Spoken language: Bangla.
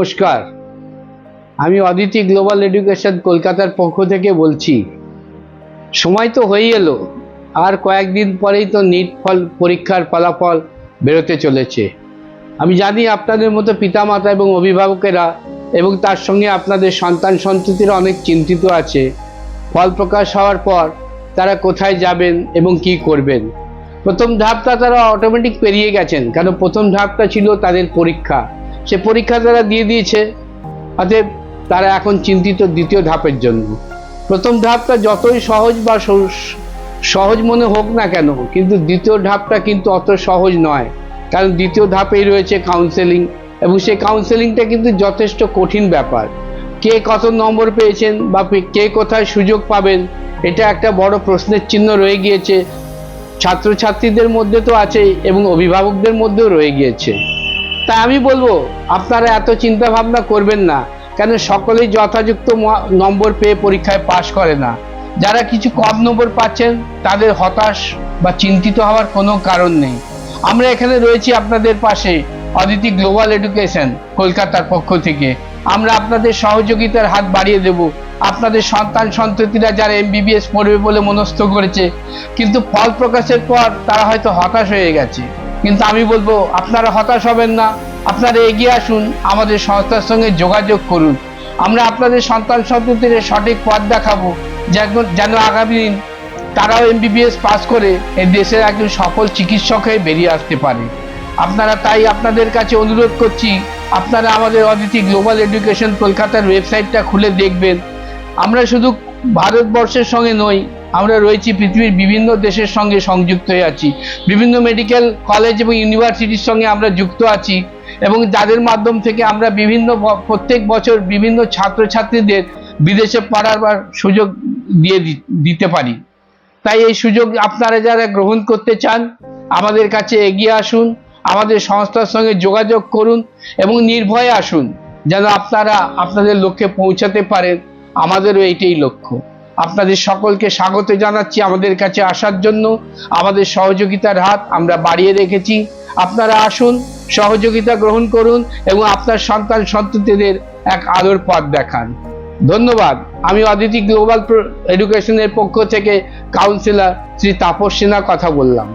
নমস্কার, আমি অদিতি গ্লোবাল এডুকেশন কলকাতার পক্ষ থেকে বলছি। সময় তো হয়ে এলো, আর কয়েকদিন পরেই তো নিট পরীক্ষার ফলাফল বেরোতে চলেছে। আমি জানি আপনাদের মতো পিতামাতা এবং অভিভাবকেরা এবং তার সঙ্গে আপনাদের সন্তান সন্ততিরা অনেক চিন্তিত আছে। ফল প্রকাশ হওয়ার পর তারা কোথায় যাবেন এবং কি করবেন। প্রথম ধাপটা তারা অটোমেটিক পেরিয়ে গেছেন, কারণ প্রথম ধাপটা ছিল তাদের পরীক্ষা। সে পরীক্ষা তারা দিয়ে দিয়েছে, অতএব তারা এখন চিন্তিত দ্বিতীয় ধাপের জন্য। প্রথম ধাপটা যতই সহজ বা সহজ মনে হোক না কেন, কিন্তু দ্বিতীয় ধাপটা কিন্তু অত সহজ নয়, কারণ দ্বিতীয় ধাপেই রয়েছে কাউন্সেলিং, এবং সেই কাউন্সেলিংটা কিন্তু যথেষ্ট কঠিন ব্যাপার। কে কত নম্বর পেয়েছেন বা কে কোথায় সুযোগ পাবেন, এটা একটা বড় প্রশ্নের চিহ্ন রয়ে গিয়েছে। ছাত্রছাত্রীদের মধ্যে তো আছেই এবং অভিভাবকদের মধ্যেও রয়ে গিয়েছে। তাই আমি বলবো, আপনারা এত চিন্তা ভাবনা করবেন না, কেন সকলেই যথাযুক্ত নম্বর পেয়ে পরীক্ষায় পাশ করে না। যারা কিছু কম নম্বর পাচ্ছেন তাদের হতাশ বা চিন্তিত হওয়ার কোনো কারণ নেই। আমরা এখানে রয়েছি আপনাদের পাশে, অদিতি গ্লোবাল এডুকেশন কলকাতার পক্ষ থেকে। আমরা আপনাদের সহযোগিতার হাত বাড়িয়ে দেব। আপনাদের সন্তান সন্ততিরা যারা MBBS পড়বে বলে মনস্থ করেছে, কিন্তু ফল প্রকাশের পর তারা হয়তো হতাশ হয়ে গেছে, কিন্তু আমি বলবো আপনারা হতাশ হবেন না। আপনারা এগিয়ে আসুন, আমাদের সংস্থার সঙ্গে যোগাযোগ করুন। আমরা আপনাদের সন্তান সন্ততির সঠিক পথ দেখাবো, যেন আগামী দিন তারাও MBBS পাস করে এই দেশের একজন সফল চিকিৎসক হয়ে বেরিয়ে আসতে পারে। তাই আপনাদের কাছে অনুরোধ করছি, আপনারা আমাদের অদিতি গ্লোবাল এডুকেশন কলকাতার ওয়েবসাইটটা খুলে দেখবেন। আমরা শুধু ভারতবর্ষের সঙ্গে নই, আমরা রয়েছি পৃথিবীর বিভিন্ন দেশের সঙ্গে সংযুক্ত হয়ে আছি। বিভিন্ন মেডিকেল কলেজ এবং ইউনিভার্সিটির সঙ্গে আমরা যুক্ত আছি, এবং যাদের মাধ্যম থেকে আমরা প্রত্যেক বছর বিভিন্ন ছাত্রছাত্রীদের বিদেশে পড়ার সুযোগ দিতে পারি। তাই এই সুযোগ আপনারা যারা গ্রহণ করতে চান, আমাদের কাছে এগিয়ে আসুন, আমাদের সংস্থার সঙ্গে যোগাযোগ করুন এবং নির্ভয়ে আসুন, যেন আপনারা আপনাদের লক্ষ্যে পৌঁছাতে পারেন। আমাদেরও এইটাই লক্ষ্য। আপনাদের সকলকে স্বাগত জানাচ্ছি আমাদের কাছে আসার জন্য। আমাদের সহযোগিতার হাত আমরা বাড়িয়ে রেখেছি। আপনারা আসুন, সহযোগিতা গ্রহণ করুন এবং আপনার সন্তান সন্ততিদের এক আলোর পথ দেখান। ধন্যবাদ। আমি অদিতি গ্লোবাল এডুকেশনের পক্ষ থেকে কাউন্সিলর শ্রী তাপস সিনহা কথা বললাম।